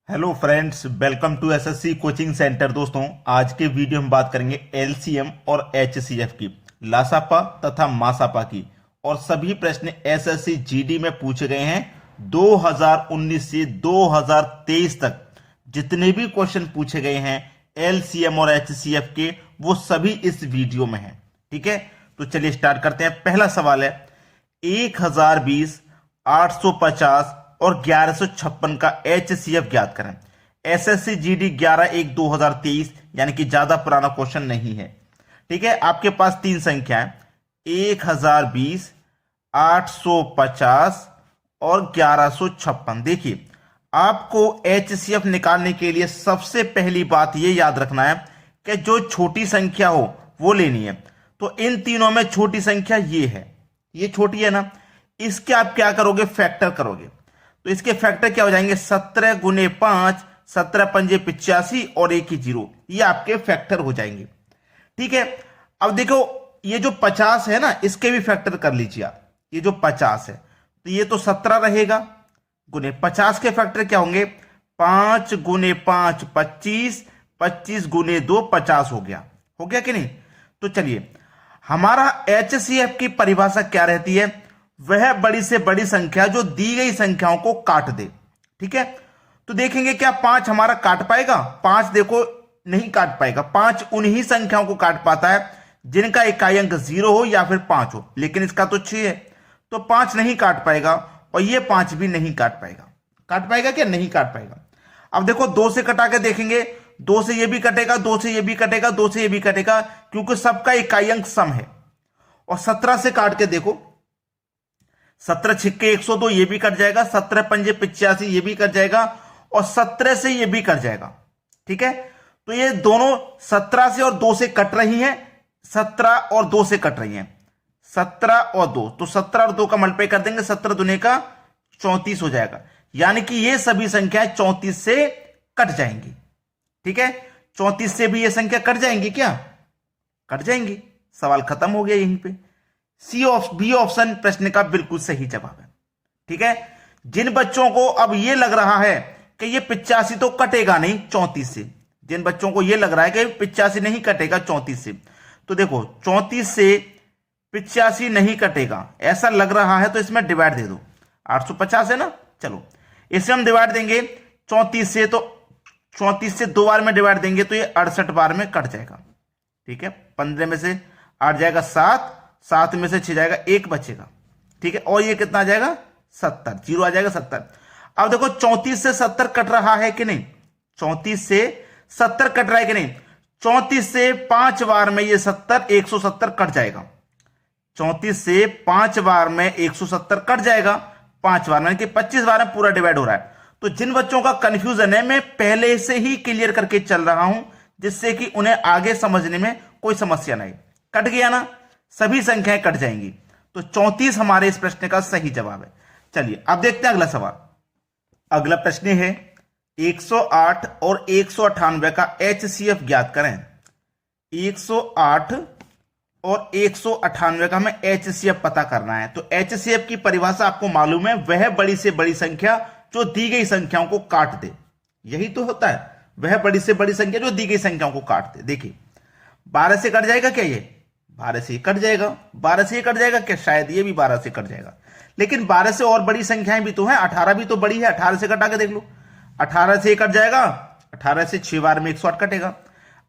Hello friends, welcome to SSC coaching centre. दोस्तों, आज के वीडियो में बात करेंगे एलसीएम और एचसीएफ की, लासापा तथा मासापा की। और सभी प्रश्न एसएससी जीडी में पूछे गए हैं 2019 से 2023 तक। जितने भी क्वेश्चन पूछे गए हैं एलसीएम और एचसीएफ के, वो सभी इस वीडियो में हैं। ठीक है, तो चलिए स्टार्ट करते हैं। पहला सवाल है 1020, 850 और 1156 का एचसीएफ ज्ञात करें। एसएससी जीडी 11/1/2023, यानी कि ज्यादा पुराना क्वेश्चन नहीं है। ठीक है, आपके पास तीन संख्या है 1020, 850 और 1156। देखिए, आपको एचसीएफ निकालने के लिए सबसे पहली बात यह याद रखना है कि जो छोटी संख्या हो वो लेनी है। तो इन तीनों में छोटी संख्या ये है, ये छोटी है ना, इसके आप क्या करोगे, फैक्टर करोगे। तो इसके फैक्टर क्या हो जाएंगे, 17 गुने 5, 17 पंजे 85 और 1 ही 0, ये आपके फैक्टर हो जाएंगे। ठीक है, अब देखो ये जो 50 है ना, इसके भी फैक्टर कर लीजिए आप। ये जो 50 है तो ये तो 17 रहेगा, गुने 50 के फैक्टर क्या होंगे, 5 गुने 5 25, 25 गुने 2 50 हो गया कि नहीं। तो चलिए, हमारा एचसीएफ की परिभाषा क्या रहती है, वह बड़ी से बड़ी संख्या जो दी गई संख्याओं को काट दे। ठीक है, तो देखेंगे क्या 5 हमारा काट पाएगा। 5 देखो नहीं काट पाएगा। 5 उन्हीं संख्याओं को काट पाता है जिनका इकाई अंक 0 हो या फिर 5 हो, लेकिन इसका तो 6 है, तो 5 नहीं काट पाएगा और ये 5 भी नहीं काट पाएगा। काट पाएगा क्या, नहीं काट पाएगा। अब देखो 2 से कटा के देखेंगे, 2 से ये भी कटेगा, 2 से ये भी कटेगा, 2 से ये भी कटेगा, क्योंकि सबका इकाई अंक सम है। और 17 से काट के देखो, 17 छिक्के 102, ये भी कट जाएगा, 17 पंजे 85, ये भी कट जाएगा, और 17 से ये भी कट जाएगा। ठीक है, तो ये दोनों 17 से और 2 से कट रही हैं, 17 और 2 से कट रही हैं, 17 और 2, तो 17 और 2 का मल्टीप्लाई कर देंगे, 17 दुने का 34 हो जाएगा। यानी कि ये सभी संख्याएं 34 से कट जाएंगी। ठीक है, 34 से भी ये संख्या कट जाएंगी क्या, कट जाएंगी। सवाल खत्म हो गया यहीं पे। बी ऑप्शन प्रश्न का बिल्कुल सही जवाब है। ठीक है, जिन बच्चों को अब ये लग रहा है कि ये 85 तो कटेगा नहीं 34 से, जिन बच्चों को ये लग रहा है कि 85 नहीं कटेगा 34 से, तो देखो 34 से 85 नहीं कटेगा ऐसा लग रहा है, तो इसमें डिवाइड दे दो। 850 है ना, चलो इसे हम डिवाइड देंगे 34 से, तो 34 से 2 बार में डिवाइड देंगे तो ये 68 बार में कट जाएगा। ठीक है, 15 में से 8 जाएगा 7, 7 में से 6 जाएगा, 1 बचेगा। ठीक है, और ये कितना आ जाएगा, 70, 0 आ जाएगा 70। अब देखो 34 से 70 कट रहा है कि नहीं, 34 से 70 कट रहा है कि नहीं। 34 से 5 बार में ये 70, 170 कट जाएगा। 34 से 5 बार में 170 कट जाएगा, 5 बार में कि 25 बार में पूरा डिवाइड हो रहा है। तो जिन बच्चों का कंफ्यूजन है, मैं पहले से ही क्लियर करके चल रहा हूं, जिससे कि उन्हें आगे समझने में कोई समस्या नहीं। कट गया ना, सभी संख्याएं कट जाएंगी। तो 34 हमारे इस प्रश्न का सही जवाब है। चलिए अब देखते हैं अगला सवाल। अगला प्रश्न है 108 और 198 का एचसीएफ ज्ञात करें। 108 और 198 का हमें एचसीएफ पता करना है। तो एचसीएफ की परिभाषा आपको मालूम है, वह बड़ी से बड़ी संख्या जो दी गई संख्याओं को काट दे। यही तो होता है, वह बड़ी से बड़ी संख्या जो दी गई संख्याओं को काट दे। देखिए 12 से कट जाएगा क्या, ये 12 से कट जाएगा, 12 से कट जाएगा क्या, शायद ये भी 12 से कट जाएगा। लेकिन 12 से और बड़ी संख्याएं भी तो हैं, 18 भी तो बड़ी है, 18 से कटा के देख लो। 18 से कट जाएगा, 18 से 6 बार में 108 कटेगा।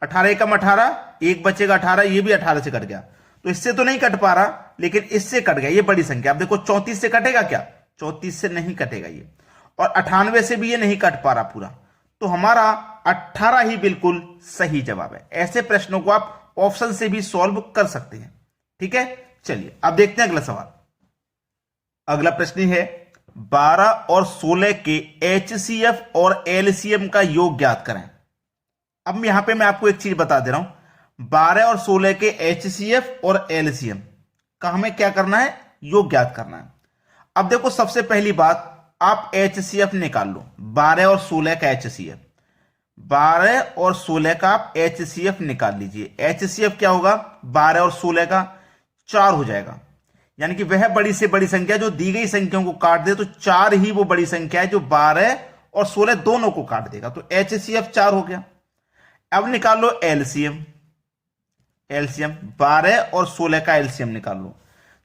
18 एकम 18, 1 बचेगा 18, ये भी 18 से कट गया। तो इससे तो नहीं कट पा रहा, लेकिन इससे कट गया, ये बड़ी संख्या। अब देखो 34 से कटेगा क्या, 34 से नहीं कटेगा ये, और 98 से भी ये नहीं कट पा रहा पूरा। तो हमारा 18 ही बिल्कुल सही जवाब है। ऐसे प्रश्नों को आप ऑप्शन से भी सॉल्व कर सकते हैं। ठीक है, चलिए अब देखते हैं अगला सवाल। अगला प्रश्न है 12 और 16 के एचसीएफ और एलसीएम का योग ज्ञात करें। अब यहां पे मैं आपको एक चीज बता दे रहा हूं, 12 और 16 के एचसीएफ और एलसीएम का हमें क्या करना है, योग ज्ञात करना है। अब देखो सबसे पहली बात, आप एचसीएफ निकाल लो, 12 और 16 का एचसीएफ, 12 और 16 का आप एचसीएफ निकाल लीजिए। एचसीएफ क्या होगा, 12 और 16 का 4 हो जाएगा। यानी कि वह बड़ी से बड़ी संख्या जो दी गई संख्याओं को काट दे, तो 4 ही वो बड़ी संख्या है जो 12 और 16 दोनों को काट देगा, तो HCF 4 हो गया। अब निकाल लो एलसीएम। एलसीएम 12 और 16 का एलसीएम निकाल लो।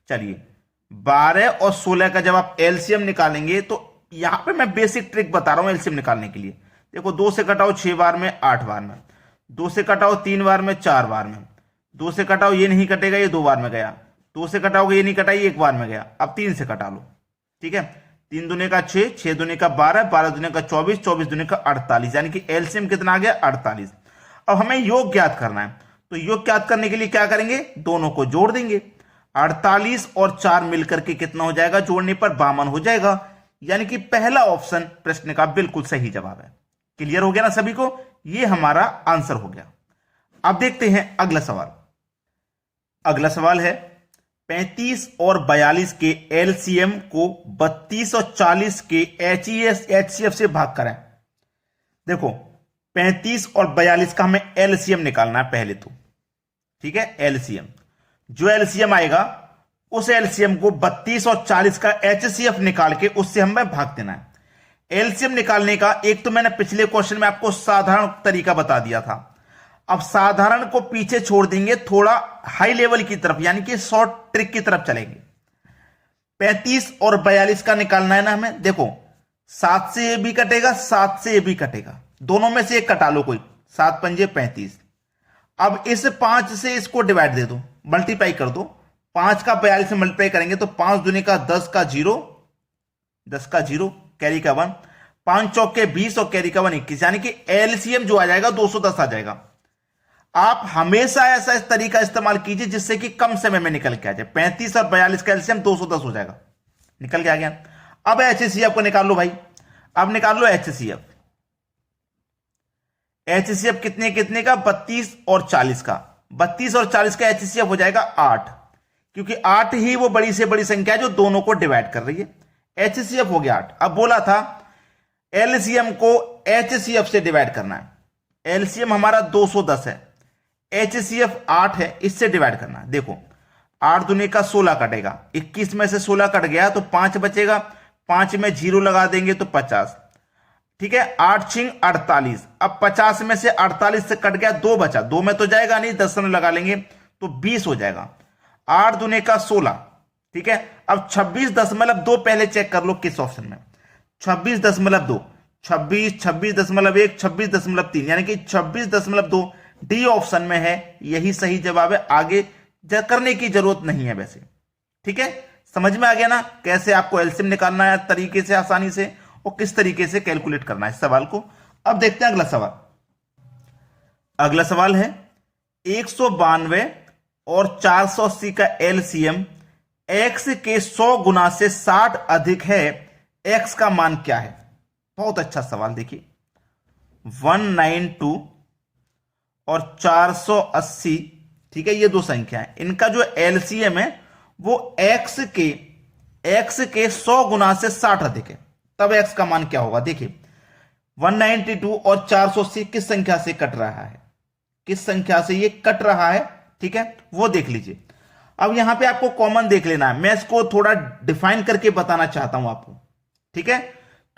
चलिए 12 और 16 का जब आप एलसीएम निकालेंगे तो यहां पे मैं बेसिक ट्रिक बता रहा हूं एलसीएम निकालने के लिए। देखो 2 से कटाओ 6 बार में, 8 बार में, 2 से कटाओ 3 बार में, 4 बार में, 2 से कटाओ ये नहीं कटेगा, ये 2 बार में गया, 2 से कटाओगे ये नहीं कटा, ये 1 बार में गया। अब 3 से कटा लो, ठीक है। 3 दूने का 6, 6 दूने का 12, 12 दूने का 24, 24 दूने का 48, यानी कि एलसीएम कितना आ गया 48। अब हमें योग ज्ञात करना है, तो योग ज्ञात करने के लिए क्या करेंगे, दोनों को जोड़ देंगे। 48 और 4 मिलकर के कितना हो जाएगा, जोड़ने पर 52 हो जाएगा, यानी कि पहला ऑप्शन प्रश्न का बिल्कुल सही जवाब है। क्लियर हो गया ना सभी को, ये हमारा आंसर हो गया। अब देखते हैं अगला सवाल। अगला सवाल है 35 और 42 के एलसीएम को 32 और 40 के एचसीएफ से भाग करें। देखो 35 और 42 का हमें एलसीएम निकालना है पहले तो, ठीक है। एलसीएम, जो एलसीएम आएगा उस एलसीएम को 32 और 40 का एचसीएफ निकाल के उससे हमें भाग देना है। एलसीएम निकालने का एक तो मैंने पिछले क्वेश्चन में आपको साधारण तरीका बता दिया था, अब साधारण को पीछे छोड़ देंगे, थोड़ा हाई लेवल की तरफ यानी कि शॉर्ट ट्रिक की तरफ चलेंगे। 35 और 42 का निकालना है ना हमें। देखो 7 से ये भी कटेगा, 7 से ये भी कटेगा, दोनों में से एक कटा लो कोई, 7 पंजे 35। अब इस 5 से इसको डिवाइड दे दो, मल्टीप्लाई कर दो। 5 का 42 से मल्टीप्लाई करेंगे तो 5 दूनी का 10 का 0, 10 का 0, कैरी का 1, 5 चौके 20 और कैरी का 1 21, यानी कि एलसीएम जो आ जाएगा 210 आ जाएगा। आप हमेशा ऐसा इस तरीका इस्तेमाल कीजिए जिससे कि कम समय में निकल के आ जाए। 35 और 42 का एलसीएम 210 हो जाएगा, निकल के आ गया। अब एचसीएफ को निकाल लो भाई, अब निकाल लो एचसीएफ। एचसीएफ कितने कितने का, 32 और 40 का। 32 और 40 का एचसीएफ हो जाएगा 8, क्योंकि 8 ही वो बड़ी से बड़ी संख्या है जो दोनों को डिवाइड कर रही है। एचसीएफ हो गया 8। अब बोला था एलसीएम को एचसीएफ से डिवाइड करना है। एलसीएम हमारा 210 है, एचसीएफ 8 है, इससे डिवाइड करना है। देखो 8 दूनी का 16 कटेगा, 21 में से 16 कट गया तो 5 बचेगा, 5 में 0 लगा देंगे तो 50, ठीक है। 8 छिंग 48। अब 50 में से 48 से कट गया, 2 बचा, 2 में तो जाएगा नहीं, 10 में लगा लेंगे तो 20 हो जाएगा। 8 दूने का 16, ठीक है। अब 26.2 पहले चेक कर लो किस ऑप्शन में, 26.2, 26, 26.1, 26.3, यानी कि 26.2 डी ऑप्शन में है, यही सही जवाब है। आगे करने की जरूरत नहीं है वैसे, ठीक है। समझ में आ गया ना कैसे आपको एलसीएम निकालना है तरीके से, आसानी से, और किस तरीके से कैलकुलेट करना है इस सवाल को। अब देखते हैं अगला सवाल। अगला सवाल है 192 और 480 का एलसीएम x के 100 गुना से 60 अधिक है, x का मान क्या है। बहुत अच्छा सवाल। देखिए 192 और 480, ठीक है, ये दो संख्या है, इनका जो एलसीएम है वो x के 100 गुना से 60 अधिक है, तब x का मान क्या होगा। देखिए 192 और 480 किस संख्या से कट रहा है, किस संख्या से ये कट रहा है, ठीक है, वो देख लीजिए। अब यहां पे आपको कॉमन देख लेना है, मैं इसको थोड़ा डिफाइन करके बताना चाहता हूं आपको, ठीक है।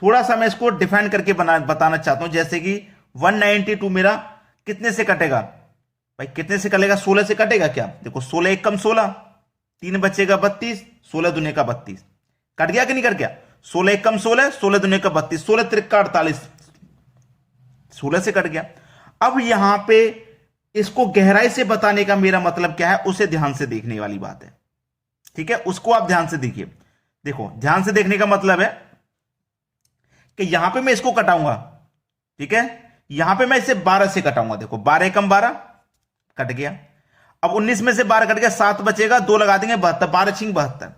थोड़ा सा मैं इसको डिफाइन करके बताना चाहता हूं, जैसे कि 192 मेरा कितने से कटेगा भाई, कितने से कटेगा, 16 से कटेगा क्या। देखो 16 एक कम 16, 3 बचेगा 32, 16 दूने का 32, कट गया कि नहीं कट गया। 16 एक कम 16, 16 दूने का 32, 16 त्रिका 48, 16 से कट गया। अब यहां पे इसको गहराई से बताने का मेरा मतलब क्या है, उसे ध्यान से देखने वाली बात है, ठीक है, उसको आप ध्यान से देखिए। देखो ध्यान से देखने का मतलब है कि यहां पे मैं इसको कटाऊंगा, ठीक है, यहां पे मैं इसे 12 से कटाऊंगा। देखो 12 कम 12 कट गया। अब 19 में से 12 कट गया, 7 बचेगा, 2 लगा देंगे 72, 12 छिंग 72,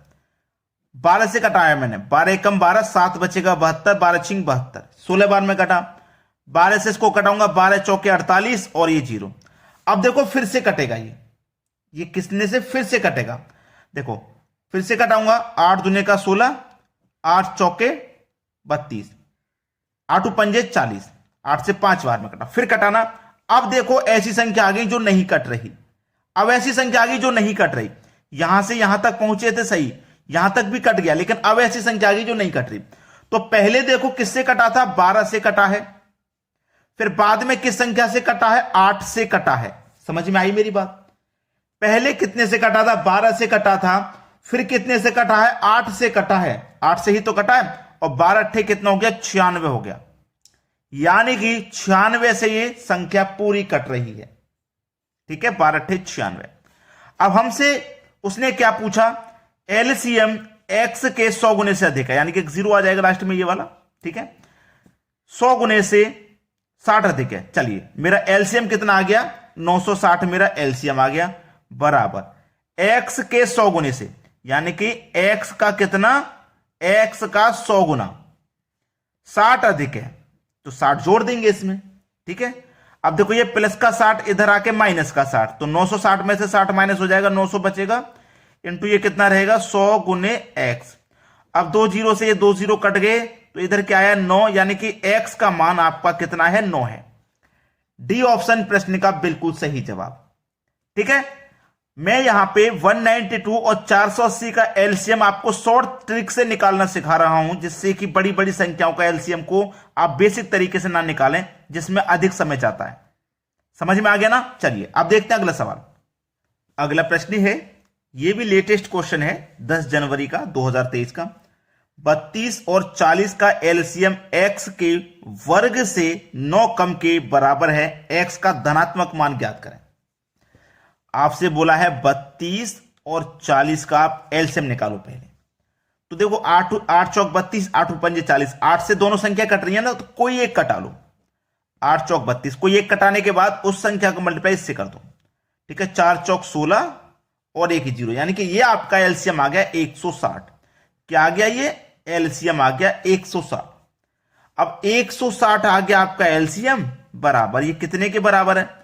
12 से कटाया मैंने, 12 कम 12, 7 बचेगा 72, 12 छिंग 72, 16 बार में कटा। 12 से इसको कटाऊंगा, 12 चौके 48 और ये 0। अब देखो फिर से कटेगा, ये किसने से फिर से कटेगा। देखो फिर से कटाऊंगा, 8 दूने का 16, 8 चौके 32, 8 पंजे 40, 8 से 5 बार में कटा, फिर कटाना। अब देखो ऐसी संख्या आ गई जो नहीं कट रही, अब ऐसी संख्या आ गई जो नहीं कट रही। यहां से यहां तक पहुंचे थे सही, यहां तक भी कट गया, लेकिन अब ऐसी संख्या आ गई जो नहीं कट रही। तो पहले देखो किससे कटा था, 12 से कटा है, फिर बाद में किस संख्या से कटा है, 8 से कटा है। समझ में आई मेरी बात? पहले कितने से कटा था, 12 से कटा था, फिर कितने से कटा है, 8 से कटा है, 8 से ही तो कटा है, और 12 अट्ठे कितना हो गया, 96 हो गया। यानी कि 96 से ये संख्या पूरी कट रही है। ठीक है, 12 अट्ठे 96। अब हमसे उसने क्या पूछा, एलसीएम एक्स के 100 गुने से अधिक है, यानी कि 0 आ जाएगा लास्ट में ये वाला। ठीक है, 100 गुने से 60 अधिक है। चलिए मेरा एलसीएम कितना आ गया, 960 मेरा एलसीएम आ गया, बराबर एक्स के 100 गुने से, यानी कि एक्स का कितना, एक्स का 100 गुना, 60 अधिक है तो 60 जोड़ देंगे इसमें। ठीक है, अब देखो ये प्लस का 60 इधर आके माइनस का 60, तो 960 में से 60 माइनस हो जाएगा, 900 बचेगा, इंटू ये कितना रहेगा, 100 गुने एक्स। अब 2 जीरो से ये 2 जीरो कट गए, तो इधर क्या आया, 9, यानी कि एक्स का मान आपका कितना है, 9 है। डी ऑप्शन प्रश्न का बिल्कुल सही जवाब। ठीक है, मैं यहां पे 192 और 480 का एलसीएम आपको शॉर्ट ट्रिक से निकालना सिखा रहा हूं, जिससे कि बड़ी बड़ी संख्याओं का एलसीएम को आप बेसिक तरीके से ना निकालें, जिसमें अधिक समय जाता है। समझ में आ गया ना? चलिए अब देखते हैं अगला सवाल। अगला प्रश्न है, यह भी लेटेस्ट क्वेश्चन है, 10 जनवरी का 2023 का। 32 और 40 का एलसीएम एक्स के वर्ग से 9 कम के बराबर है, एक्स का धनात्मक मान ज्ञात करें। आपसे बोला है 32 और 40 का आप एलसीएम निकालो पहले। तो देखो 8 चौक 32, 8 पंजे 40, 8 से दोनों संख्या कट रही है ना, तो कोई एक कटा लो। 8 चौक 32, कोई एक कटाने के बाद उस संख्या को मल्टीप्लाई इससे कर दो। ठीक है, 4 चौक 16 और 1 0, यानी कि ये आपका एलसीएम आ गया 160। क्या आ गया, ये एलसीएम आ गया 160। अब 160 आ गया आपका एलसीएम, बराबर ये कितने के बराबर है,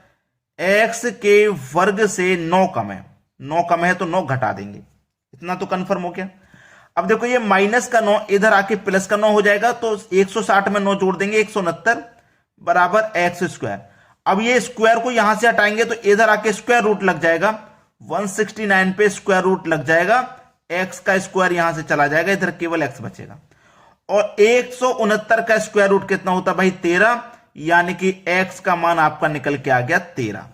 एक्स के वर्ग से 9 कम है। 9 कम है तो 9 घटा देंगे, इतना तो कंफर्म हो गया। अब देखो ये माइनस का 9 इधर आके प्लस का 9 हो जाएगा, तो 160 में 9 जोड़ देंगे, 169 बराबर एक्स स्क्वायर। अब ये स्क्वायर को यहां से हटाएंगे तो इधर आके स्क्वायर रूट लग जाएगा, 169 पे स्क्वायर रूट लग जाएगा, एक्स का स्क्वायर यहां से चला जाएगा, इधर केवल एक्स बचेगा। और 169 का स्क्वायर रूट कितना होता भाई, 13, यानी कि एक्स का मान आपका निकल के आ गया 13।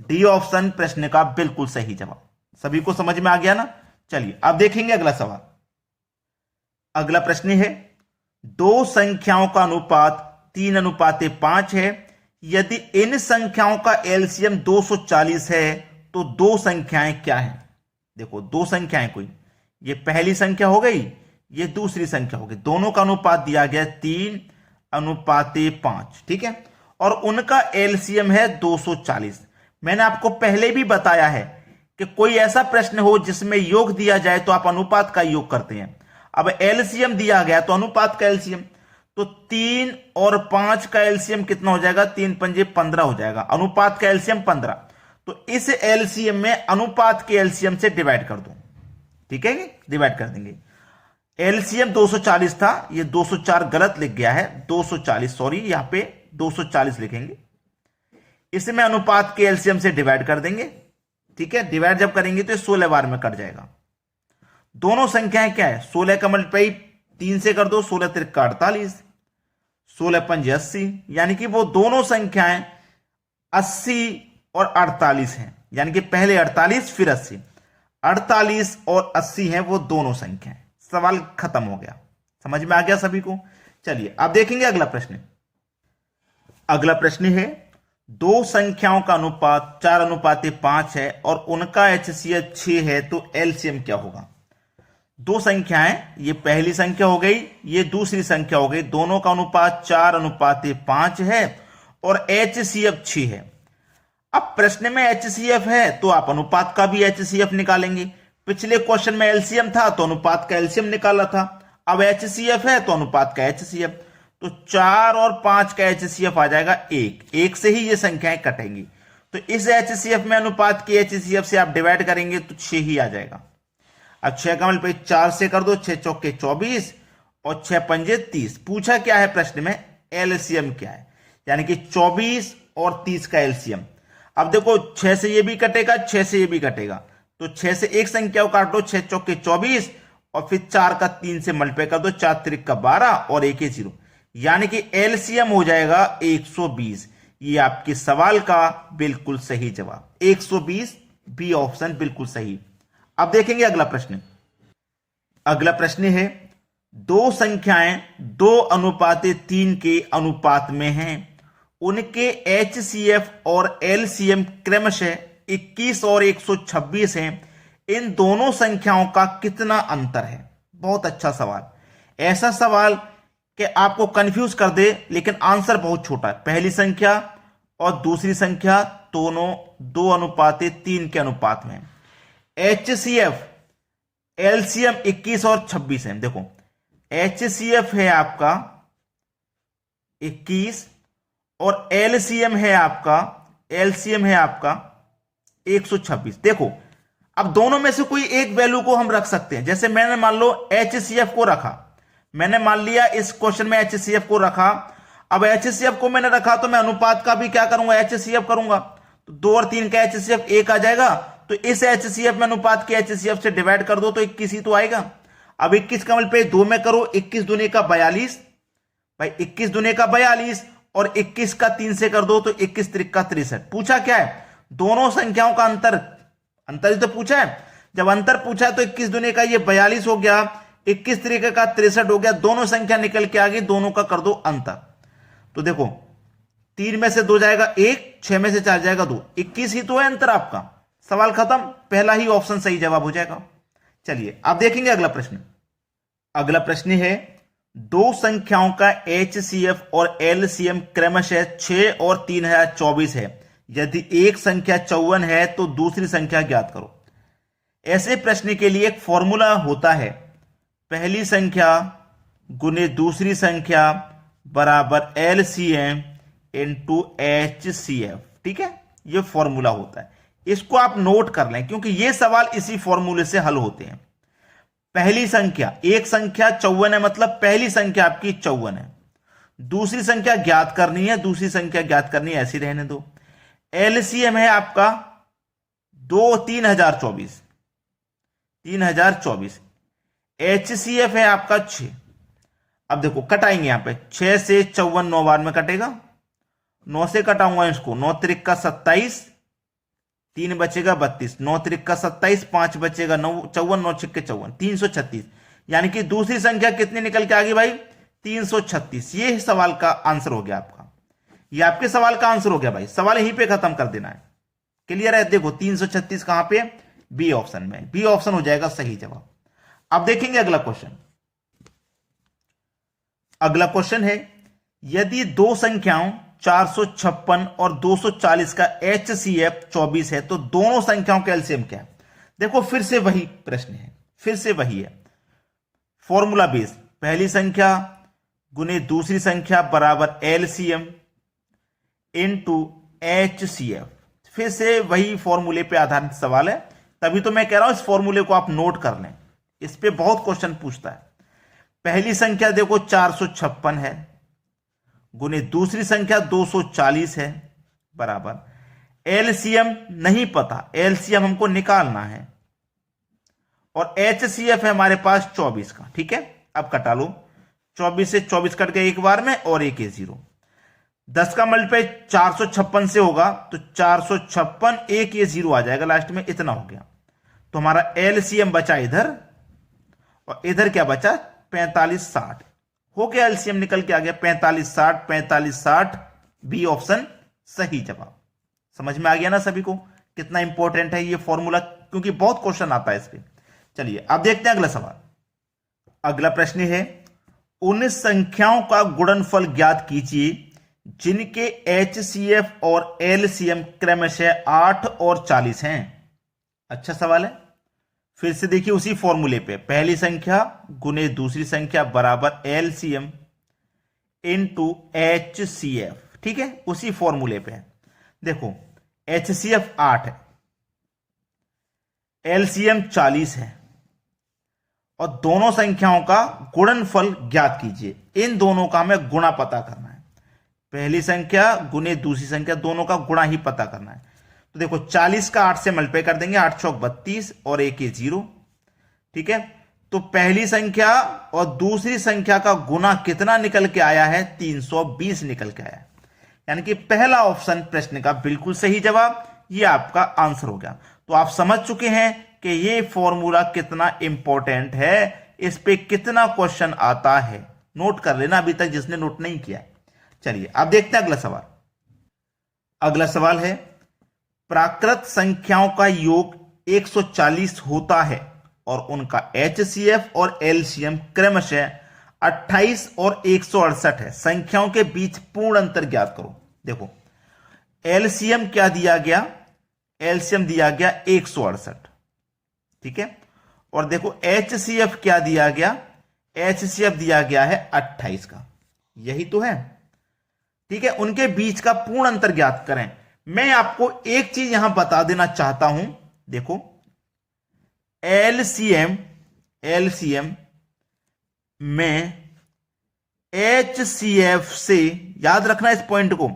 डी ऑप्शन प्रश्न का बिल्कुल सही जवाब। सभी को समझ में आ गया ना? चलिए अब देखेंगे अगला सवाल। अगला प्रश्न है, दो संख्याओं का अनुपात 3:5 है, यदि इन संख्याओं का एलसीएम 240 है तो दो संख्याएं क्या हैं? देखो दो संख्याएं कोई, ये पहली संख्या हो गई, ये दूसरी संख्या हो गई, दोनों का अनुपात दिया गया 3:5। ठीक है, और उनका एलसीएम है 240। मैंने आपको पहले भी बताया है कि कोई ऐसा प्रश्न हो जिसमें योग दिया जाए तो आप अनुपात का योग करते हैं। अब एलसीएम दिया गया तो अनुपात का एलसीएम, तो 3 और 5 का एलसीएम कितना हो जाएगा, 3 पंजे 15 हो जाएगा, अनुपात का एलसीएम 15। तो इस एलसीएम में अनुपात के एलसीएम से डिवाइड कर दो। ठीक है, डिवाइड कर देंगे। एलसीएम 240 था, ये 204 गलत लिख गया है, 240 सॉरी, यहां पे 240 लिखेंगे। इसमें अनुपात के एलसीएम से डिवाइड कर देंगे। ठीक है, डिवाइड जब करेंगे तो 16 बार में कट जाएगा। दोनों संख्याएं क्या है, 16 का मल्टीप्लाई 3 से कर दो, 16 तिरका 48, 16 पंजे 80, यानी कि वो दोनों संख्याएं 80 और 48 हैं, यानी कि पहले 48 फिर 80, 48 और 80 हैं वो दोनों संख्याएं। सवाल खत्म हो गया। समझ में आ गया सभी को? चलिए अब देखेंगे अगला प्रश्न। अगला प्रश्न है, दो संख्याओं का अनुपात 4:5 है और उनका एचसीएफ 6 है, तो एलसीएम क्या होगा? दो संख्याएं, ये पहली संख्या हो गई, ये दूसरी संख्या हो गई, दोनों का अनुपात 4:5 है और एचसीएफ 6 है। अब प्रश्न में एचसीएफ है तो आप अनुपात का भी एचसीएफ निकालेंगे। पिछले क्वेश्चन में एलसीएम था तो अनुपात का एलसीएम निकाला था, अब एचसीएफ है तो अनुपात का एचसीएफ, तो 4 और 5 का एचसीएफ आ जाएगा 1 से ही ये संख्याएं कटेंगी। तो इस एचसीएफ में अनुपात की एचसीएफ से आप डिवाइड करेंगे तो 6 ही आ जाएगा। अब 6 का मल्टीप्लाई 4 से कर दो, 6 चौके 24 और 6 पंजे 30। पूछा क्या है प्रश्न में, एलसीएम क्या है, यानी कि 24 और 30 का एलसीएम। अब देखो 6 से ये भी कटेगा, 6 से ये भी कटेगा, तो 6 से एक संख्या को काट लो, 6 चौके 24 और फिर 4 का 3 से मल्टीप्लाई कर दो, 4 त्रिक का 12 और 1 0, यानी कि एलसीएम हो जाएगा 120। ये आपके सवाल का बिल्कुल सही जवाब 120, बी ऑप्शन बिल्कुल सही। अब देखेंगे अगला प्रश्न। अगला प्रश्न है, दो संख्याएं 2:3 के अनुपात में हैं, उनके एचसीएफ और एलसीएम क्रमशः 21 और 126 हैं, इन दोनों संख्याओं का कितना अंतर है? बहुत अच्छा सवाल, ऐसा सवाल कि आपको कंफ्यूज कर दे, लेकिन आंसर बहुत छोटा है। पहली संख्या और दूसरी संख्या दोनों 2:3 के अनुपात में, एचसीएफ एलसीएम 21 और 26 है। देखो एचसीएफ है आपका 21 और एलसीएम है आपका 126। देखो अब दोनों में से कोई एक वैल्यू को हम रख सकते हैं। जैसे मैंने मान लो एचसीएफ को रखा, मैंने मान लिया इस क्वेश्चन में एचसीएफ को रखा। अब एचसीएफ को मैंने रखा तो मैं अनुपात का भी क्या करूंगा, एचसीएफ करूंगा, तो 2 और 3 का एचसीएफ 1 आ जाएगा। तो इस एचसीएफ में अनुपात के एचसीएफ से डिवाइड कर दो तो 21 ही तो आएगा। अब 21 का मल्टीप्लाई 2 में करो, 21 दूनी का 42 भाई, 21 दूनी का 42 और 21 का 3 से कर दो तो 21 त्रिक का 63। पूछा क्या है? दोनों संख्याओं का अंतर ही तो पूछा है। जब अंतर पूछा है तो 21 दूनी का ये 42 हो गया, 21 तरीके का 63 हो गया, दोनों संख्या निकल के आ गई, दोनों का कर दो अंतर। तो देखो 3 में से 2 जाएगा 1, 6 में से 4 जाएगा 2, 21 ही तो है अंतर आपका। सवाल खत्म, पहला ही ऑप्शन सही जवाब हो जाएगा। चलिए अब देखेंगे अगला प्रश्न। अगला प्रश्न है, दो संख्याओं का एचसीएफ और एलसीएम क्रमशः 6 और 3024 है, यदि एक संख्या 54 है तो दूसरी संख्या ज्ञात करो। ऐसे प्रश्न के लिए एक फॉर्मूला होता है, पहली संख्या गुने दूसरी संख्या बराबर एलसीएम इनटू एचसीएफ। ठीक है, यह फॉर्मूला होता है, इसको आप नोट कर लें क्योंकि यह सवाल इसी फॉर्मूले से हल होते हैं। पहली संख्या, एक संख्या 54 है, मतलब पहली संख्या आपकी 54 है, दूसरी संख्या ज्ञात करनी है, दूसरी संख्या ज्ञात करनी है, ऐसी रहने दो। एलसीएम है आपका 3024, एचसीएफ है आपका 6। अब देखो कटाएंगे यहां पे, 6 से 54 9 बार में कटेगा, 9 से कटाऊंगा इसको, 9 त्रिक का 27, 3 बचेगा 32, 9 त्रिक का 27, 5 बचेगा 9, 54, 9 छिक्के 54, 336। यानी कि दूसरी संख्या कितनी निकल के आ गई भाई? 336। ये सवाल का आंसर हो गया आपका, ये आपके सवाल का आंसर हो गया भाई। सवाल यहीं पे खत्म कर देना है, क्लियर है? देखो 336 कहां पे? बी ऑप्शन में, बी ऑप्शन हो जाएगा सही जवाब। अब देखेंगे अगला क्वेश्चन। अगला क्वेश्चन है, यदि दो संख्याओं 456 और 240 का एचसीएफ 24 है तो दोनों संख्याओं का एलसीएम क्या है? देखो फिर से वही प्रश्न है, फिर से वही है, फॉर्मूला बेस, पहली संख्या गुने दूसरी संख्या बराबर एलसीएम इनटू एचसीएफ। फिर से वही फॉर्मूले पे आधारित सवाल है, तभी तो मैं कह रहा हूं इस फॉर्मूले को आप नोट कर लें, इस पे बहुत क्वेश्चन पूछता है। पहली संख्या देखो 456 है, गुने दूसरी संख्या 240 है, बराबर एलसीएम नहीं पता, एलसीएम हमको निकालना है, और एचसीएफ है हमारे पास 24 का। ठीक है, अब कटा लो, 24 से 24 कट गए एक बार में और एक 0। 10 का मल्टीप्लाई 456 से होगा तो 456, एक 0 आ जाएगा लास्ट में, इतना हो गया। तो हमारा एलसीएम बचा इधर, और इधर क्या बचा? 4560 हो गया, एलसीएम निकल के आ गया 4560, बी ऑप्शन सही जवाब। समझ में आ गया ना सभी को कितना इंपॉर्टेंट है ये फॉर्मूला, क्योंकि बहुत क्वेश्चन आता है इस पे। चलिए अब देखते हैं अगला सवाल। अगला प्रश्न है, उन संख्याओं का गुणनफल ज्ञात कीजिए जिनके एचसीएफ और एलसीएम क्रमशः 8 और 40 हैं। अच्छा सवाल है, फिर से देखिए उसी फॉर्मूले पे, पहली संख्या गुने दूसरी संख्या बराबर एलसीएम इनटू एचसीएफ। ठीक है, उसी फॉर्मूले पे है। देखो एचसीएफ 8 है, एलसीएम 40 है, और दोनों संख्याओं का गुणनफल ज्ञात कीजिए। इन दोनों का हमें गुणा पता करना है, पहली संख्या गुने दूसरी संख्या, दोनों का गुणा ही पता करना है। तो देखो 40 का 8 से मल्टीप्लाई कर देंगे, 8 चौक 32 और एक 0। ठीक है, तो पहली संख्या और दूसरी संख्या का गुना कितना निकल के आया है? 320 निकल के आया है। यानी कि पहला ऑप्शन प्रश्न का बिल्कुल सही जवाब, ये आपका आंसर हो गया। तो आप समझ चुके हैं कि ये फॉर्मूला कितना इंपॉर्टेंट है, इस पे कितना क्वेश्चन आता है। नोट कर लेना अभी तक जिसने नोट नहीं किया है। चलिए अब देखते हैं अगला सवाल। अगला सवाल है, प्राकृत संख्याओं का योग 140 होता है और उनका HCF और LCM क्रमशः 28 और 168 है। संख्याओं के बीच पूर्ण अंतर ज्ञात करो। देखो LCM क्या दिया गया? LCM दिया गया 168, ठीक है। और देखो HCF क्या दिया गया? HCF दिया गया है 28 का, यही तो है, ठीक है। उनके बीच का पूर्ण अंतर ज्ञात करें। मैं आपको एक चीज यहां बता देना चाहता हूं, देखो LCM में HCF से, याद रखना इस पॉइंट को,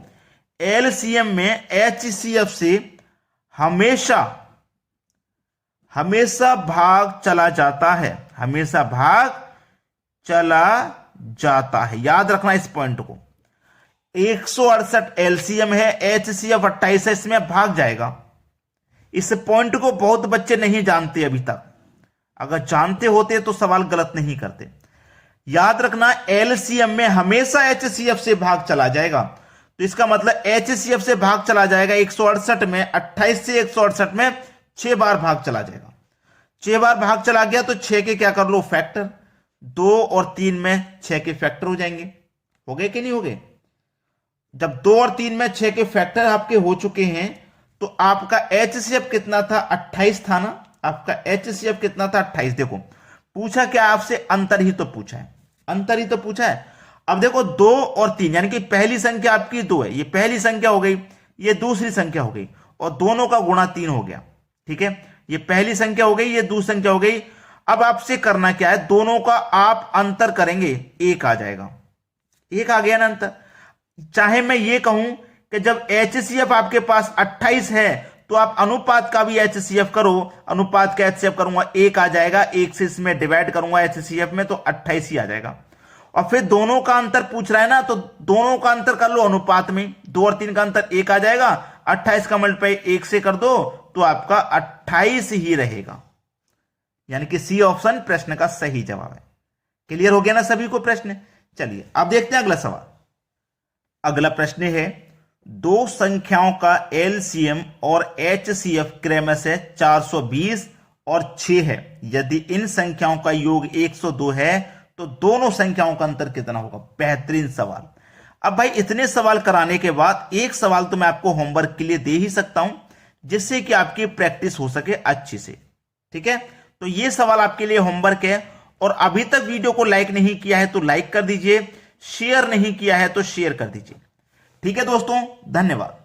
LCM में HCF से हमेशा भाग चला जाता है, हमेशा भाग चला जाता है। याद रखना इस पॉइंट को। 168 LCM है, HCF 28 है, इसमें भाग जाएगा। इस पॉइंट को बहुत बच्चे नहीं जानते अभी तक। अगर जानते होते तो सवाल गलत नहीं करते। याद रखना LCM में हमेशा HCF से भाग चला जाएगा। तो इसका मतलब HCF से भाग चला जाएगा 168 में, 28 से 168 में 6 बार भाग चला जाएगा। 6 बार भाग चला गया तो 6 के क्या कर लो? फैक्टर। 2 और 3 में 6 के फैक्टर हो जाएंगे। हो गए कि नहीं हो गए? जब 2 और 3 में 6 के फैक्टर आपके हो चुके हैं तो आपका HCF कितना था? 28 था ना। आपका HCF कितना था? 28। देखो पूछा क्या आपसे? अंतर ही तो पूछा है, अंतर ही तो पूछा है। अब देखो 2 और 3, यानी कि पहली संख्या आपकी 2 है, ये पहली संख्या हो गई, ये दूसरी संख्या हो गई, और दोनों का गुणा 3 हो गया, ठीक है। ये पहली संख्या हो गई, ये दूसरी संख्या हो गई। अब आपसे करना क्या है? दोनों का आप अंतर करेंगे, 1 आ जाएगा। 1 आ गया ना अंतर। चाहे मैं ये कहूं कि जब HCF आपके पास 28 है तो आप अनुपात का भी HCF करो, अनुपात का HCF करूंगा, 1 आ जाएगा। 1 से इसमें डिवाइड करूंगा HCF में तो 28 ही आ जाएगा। और फिर दोनों का अंतर पूछ रहा है ना, तो दोनों का अंतर कर लो अनुपात में। 2 और 3 का अंतर 1 आ जाएगा। 28 का मल्टीप्लाई 1 से कर दो तो आपका 28 ही रहेगा। यानी कि सी ऑप्शन प्रश्न का सही जवाब है। क्लियर हो गया ना सभी को प्रश्न? चलिए अब देखते हैं अगला सवाल। अगला प्रश्न है, 2 संख्याओं का LCM और HCF क्रमशः 420 और 6 है। यदि इन संख्याओं का योग 102 है तो दोनों संख्याओं का अंतर कितना होगा? बेहतरीन सवाल। अब भाई इतने सवाल कराने के बाद एक सवाल तो मैं आपको होमवर्क के लिए दे ही सकता हूं, जिससे कि आपकी प्रैक्टिस हो सके अच्छी से, ठीक है। तो ये सवाल आपके लिए होमवर्क है। और अभी तक वीडियो को लाइक नहीं किया है तो लाइक कर दीजिए, शेयर नहीं किया है तो शेयर कर दीजिए, ठीक है दोस्तों। धन्यवाद।